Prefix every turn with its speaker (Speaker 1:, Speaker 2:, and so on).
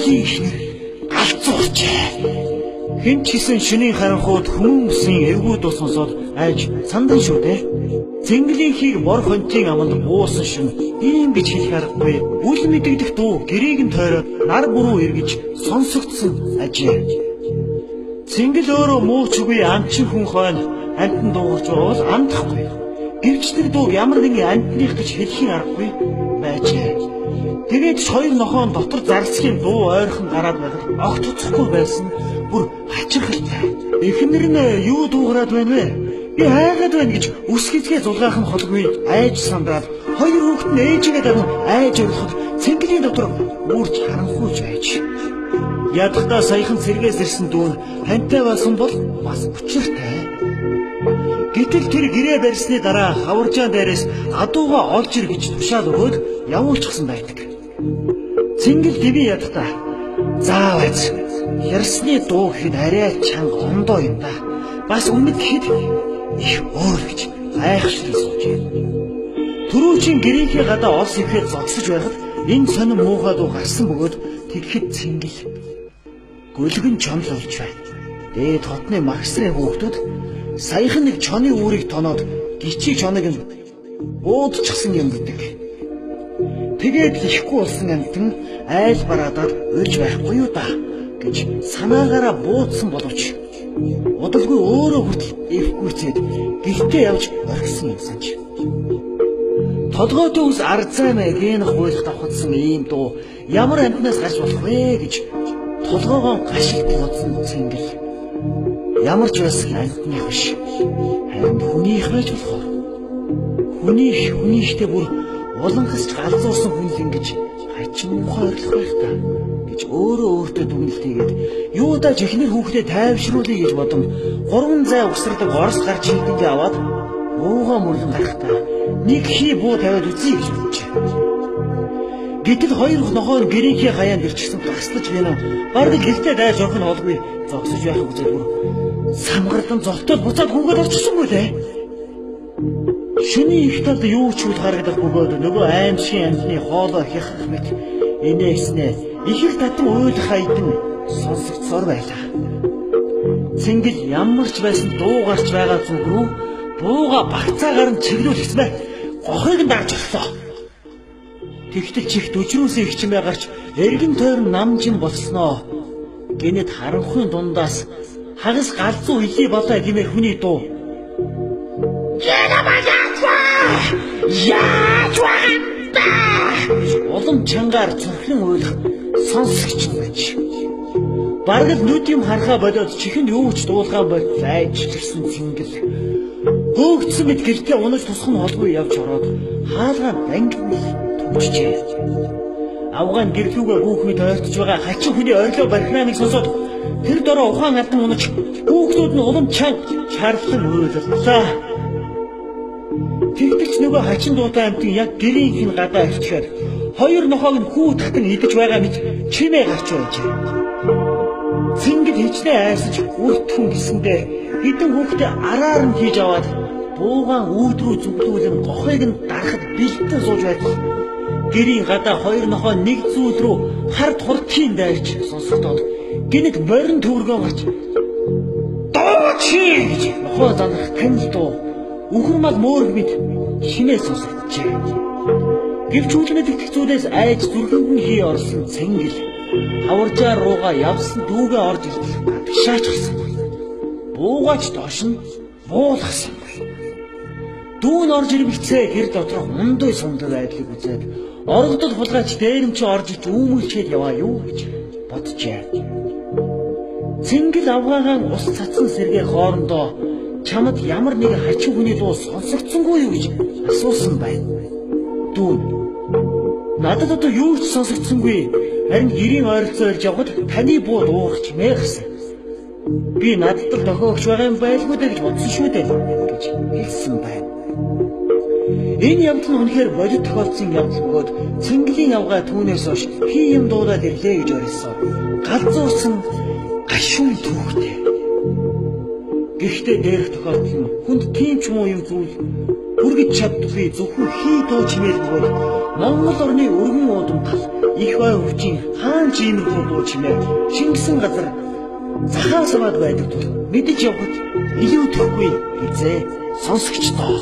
Speaker 1: Цэнгэлийн ихнэр галзуурчээ. Хэн ч гэсэн шөнийн харанхууд хүмүүсийн эвгүүд ус сонсоод айж сандан шүү дээ. Цэнгэлийнхийг бор хончийн аманд буусан шин ийм гэж хэлэх аргагүй. Үл мэдэгдэх дуу гэрээг нь тойроод нар бүрүү эргэж сонсогдсон ажээ. Цэнгэл өөрөө муучгүй амчин хүн хойно амтан дуугарч бол амтахгүй. Гэвч тэр дуу ямар нэгэн амтных гэж хэлхийн аргагүй байжээ. Тэгээд хоёр нохоон дотор зарлсхийн дуу ойрхон гараад байгаад огт туцахгүй байсан бүр хачирхалтай. Эхнэр нь юу дуугараад байна вэ? Би хайгаад байна гэж үс хизгээ зулгаах нь холгүй айж сандраад хоёр хүүхэд нь ээжигээ даган айж орлоход цэнгэлийн дотор үрж харанхуйж байж. Ядахтаа саяхан цэргээс ирсэн дүүн хантай байсан бол бас учиртай. Гэтэл тэр гэрээ барьсны дараа хаваржаан дээрээс адууга олж ир гэж тушаал өгөөд явуулчихсан байдаг. Цэнгэл дэви ядахтаа заавал ярсны дуу гэхэд арай чанга ондоо юм да. Бас өмнөд гэхэд их өөр гэж гайхшиг суужээ. Түрүүчийн гэрийнхээ гадаа олс ихэд зогсож байхад энэ сонин муухай дуу гарсан бөгөөд тэгэхэд цэнгэл гөлгөн чонл олж байна. Дээд хотны магсрын хүүхдүүд саяхан нэг чоны үүрийг тоноод гिचиг чоныг нь буудчихсан юм гэдэг. Тэгээд ихгүй болсон амтан айл бараадаад ölж байхгүй юу да гэж санаагаараа буудсан боловч удалгүй өөрөө хүртэл эвгүйцээд гихтээ явж орхисон юм санаж. Толгойтой ус арзаймаа гэн хуйлах давхацсан ийм дуу ямар амтнаас гарч болох вэ гэж толгоогоо гашилт бодсон цэнгэл. Ямар ч байсан амтных биш. Харин хүнийх байж болох. Хүнийхтэй бүр улангасч галзуурсан хүн л ингэж хачин мухай орлох байх та гэж өөрөө өөртөө дүгнэлтийгээд юудаж ихнэр хүүхдээ тайвшруулъя гэж бодон 3 зай угсардаг орос гарч хилдэндээ аваад уугаа мөрлөн гарахтаа нэг хий буу тавиад үзье гэж боджээ. Гэтэл хоёр нохоо гэрийнхээ хаяанд ирчихсэн таслаж гэнэ. Бараг гэртээ дайж орох нь олгүй зогсож байх үзэл бүр самгардан золтол буцаад хүүгээд орчихсонгүй лээ. Шүний их талд юу ч үл харагдах бөгөөд нөгөө аимшигын амтны хоолоо хяхах мэт инээснээ их их татан уйлах айдан сонсогдсоор байлаа. Цэнгэл ямар ч байсан дуу гарч байгаа зүг рүү бууга багцаагаар нь чиглүүлсэн бай. Гохыг нь дарж орлоо. Тэгтэл чихт өчрөөсөө их чимээ гарч эргэн тойрон намжин болсноо. Гэнэт харанхуйн дундаас хагас галзуу илий болоо гэмээр хүний дуу. Улам чангаар зүрхэн уйлах сонсогч байж. Бараг нүд юм харахаа болоод чихэнд юу ч дуулахаа бол айжчихсан цэнгэл. Хөөгдсөн мэт гэртээ унаж тусах нь олгүй явж ороод хаалгаа ангин төвчжээ. Авгаан гэрлүүгээ хүүхмэд ойртож байгаа хачин хүний орилоо бархнааныг сонсоод тэр дороо ухаан алдан унаж хүүхдүүд нь улам чанга чарлан уйлаллаа. Тэгтэлч нөгөө хачин дуутай амтын яг гэрийнх нь гадаа ирчихээр хоёр нохоог нь хүү татан идэж байгаа мэт чимээ гарч байжээ. Цэнгэл хичнээн айсаж үртхэн гисэндээ хэдэн хүүхдээ араар нь хийж аваад буугаан үүд рүү зүглүүлэн гохыг нь дарахад бэлтэн сууж байдаг. Гэрийн гадаа хоёр нохоо нэг зүйл рүү хард хурдхийн дайрч сонсогдоод гинэт морин төвөргөө гарч дооchi гэж нохоо занах танил дуу үхэрмал мөөрг мэд шинээ сонсогджээ. Гэвч үүлнэд итгэх зүйлээс айж зүрхэнд нь хий орсон цэнгэл хаваржаар руугаа явсан дүүгээ орж ирдэл гадагшаач гарсангүй. Буугаач доош нь буулгасангүй. Дүүн орж ирвэлцээ гэр доторх мундай сундаг байдлыг үзээд оргодол хулгайч дээрэмч орж ич үүмэлчээд яваа юу гэж боджээ. Цэнгэл авгаагаан ус цацсан сэргээ хоорондоо чамд ямар нэг хачин хүний дуу сонсогдсонгүй юу гэж асуусан байна. Дүүн надад одоо юу ч сонсогдсонгүй. Харин гэрийн ойролцоо ирж явхад таны буу дуугч мээрсэн. Би надад л дохиогч байгаа юм байлгүй дээ гэж бодсон шүү дээ гэж хэлсэн байна. Энэ явдал нь үнэхээр бодит тохиолдсон явдал бөгөөд цэнгэлийн авгаа түүнээс хойш хий юм дуудаад ирлээ гэж орилсон. Галзуурсан гашуун түүхтэй. Гэхдээ дээрх тохиолдол нь хүнд тийм ч муу юм зүйл хүргэж чаддгүй зөвхөн хий тоо чимээл бөгөөд Монгол орны өргөн уудам тал их бай өвчин хаан чимэрхүү дуу чимээ шингэсэн газар захаас аваад байдаг тул мэдэж явахад илүү төхгүй эзээ сонсогчдоо.